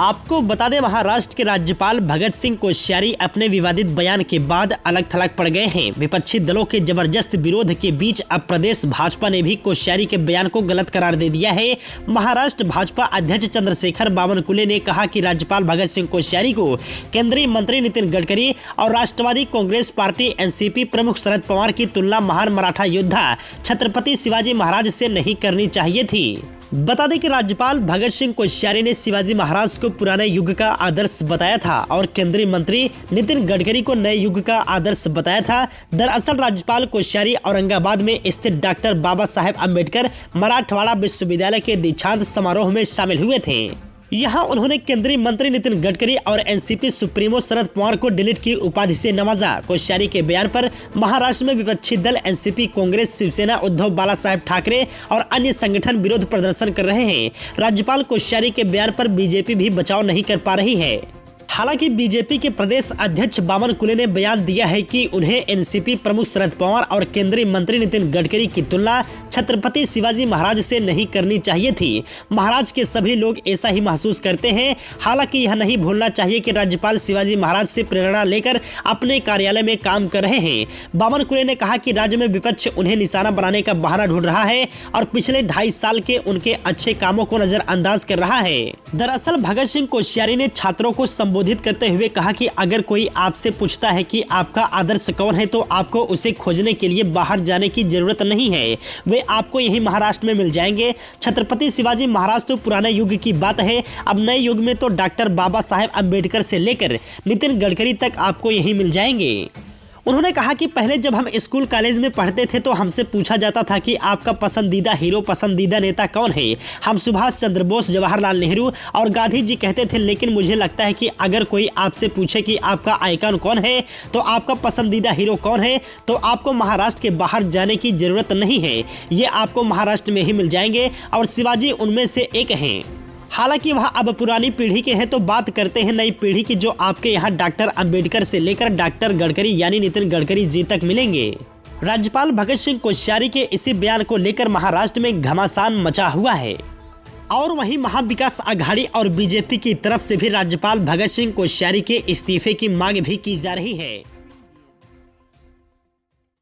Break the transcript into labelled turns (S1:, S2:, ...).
S1: आपको बता दें, महाराष्ट्र के राज्यपाल भगत सिंह कोश्यारी अपने विवादित बयान के बाद अलग थलग पड़ गए हैं। विपक्षी दलों के जबरदस्त विरोध के बीच अब प्रदेश भाजपा ने भी कोश्यारी के बयान को गलत करार दे दिया है। महाराष्ट्र भाजपा अध्यक्ष चंद्रशेखर बावनकुले ने कहा कि राज्यपाल भगत सिंह कोश्यारी को केंद्रीय मंत्री नितिन गडकरी और राष्ट्रवादी कांग्रेस पार्टी एनसीपी प्रमुख शरद पवार की तुलना महान मराठा योद्धा छत्रपति शिवाजी महाराज से नहीं करनी चाहिए थी। बता दें कि राज्यपाल भगत सिंह कोश्यारी ने शिवाजी महाराज को पुराने युग का आदर्श बताया था और केंद्रीय मंत्री नितिन गडकरी को नए युग का आदर्श बताया था। दरअसल राज्यपाल कोश्यारी औरंगाबाद में स्थित डॉक्टर बाबा साहेब अम्बेडकर मराठवाड़ा विश्वविद्यालय के दीक्षांत समारोह में शामिल हुए थे। यहाँ उन्होंने केंद्रीय मंत्री नितिन गडकरी और एनसीपी सुप्रीमो शरद पवार को डिलीट की उपाधि से नवाजा। कोश्यारी के बयान पर महाराष्ट्र में विपक्षी दल एनसीपी, कांग्रेस, शिवसेना, उद्धव बालासाहेब ठाकरे और अन्य संगठन विरोध प्रदर्शन कर रहे हैं। राज्यपाल कोश्यारी के बयान पर बीजेपी भी बचाव नहीं कर पा रही है। हालांकि बीजेपी के प्रदेश अध्यक्ष बावनकुले ने बयान दिया है कि उन्हें एनसीपी प्रमुख शरद पवार और केंद्रीय मंत्री नितिन गडकरी की तुलना छत्रपति शिवाजी महाराज से नहीं करनी चाहिए थी। महाराज के सभी लोग ऐसा ही महसूस करते हैं। हालांकि यह नहीं भूलना चाहिए कि राज्यपाल शिवाजी महाराज से प्रेरणा लेकर अपने कार्यालय में काम कर रहे हैं। बावनकुले ने कहा कि राज्य में विपक्ष उन्हें निशाना बनाने का बहाना ढूंढ रहा है और पिछले 2.5 साल के उनके अच्छे कामों को नजरअंदाज कर रहा है। दरअसल भगत सिंह कोश्यारी ने छात्रों को संबोधित करते हुए कहा कि अगर कोई आपसे पूछता है कि आपका आदर्श कौन है तो आपको उसे खोजने के लिए बाहर जाने की जरूरत नहीं है, वे आपको यही महाराष्ट्र में मिल जाएंगे। छत्रपति शिवाजी महाराज तो पुराने युग की बात है, अब नए युग में तो डॉक्टर बाबा साहेब अम्बेडकर से लेकर नितिन गडकरी तक आपको यही मिल जाएंगे। उन्होंने कहा कि पहले जब हम स्कूल कॉलेज में पढ़ते थे तो हमसे पूछा जाता था कि आपका पसंदीदा हीरो, पसंदीदा नेता कौन है। हम सुभाष चंद्र बोस, जवाहरलाल नेहरू और गांधी जी कहते थे, लेकिन मुझे लगता है कि अगर कोई आपसे पूछे कि आपका आइकन कौन है, तो आपका पसंदीदा हीरो कौन है, तो आपको महाराष्ट्र के बाहर जाने की जरूरत नहीं है, ये आपको महाराष्ट्र में ही मिल जाएंगे और शिवाजी उनमें से एक हैं। हालांकि वह अब पुरानी पीढ़ी के हैं, तो बात करते हैं नई पीढ़ी की, जो आपके यहाँ डॉक्टर अंबेडकर से लेकर डॉक्टर गडकरी यानी नितिन गडकरी जी तक मिलेंगे। राज्यपाल भगत सिंह कोश्यारी के इसी बयान को लेकर महाराष्ट्र में घमासान मचा हुआ है और वहीं महाविकास आघाड़ी और बीजेपी की तरफ से भी राज्यपाल भगत सिंह कोश्यारी के इस्तीफे की मांग भी की जा रही है।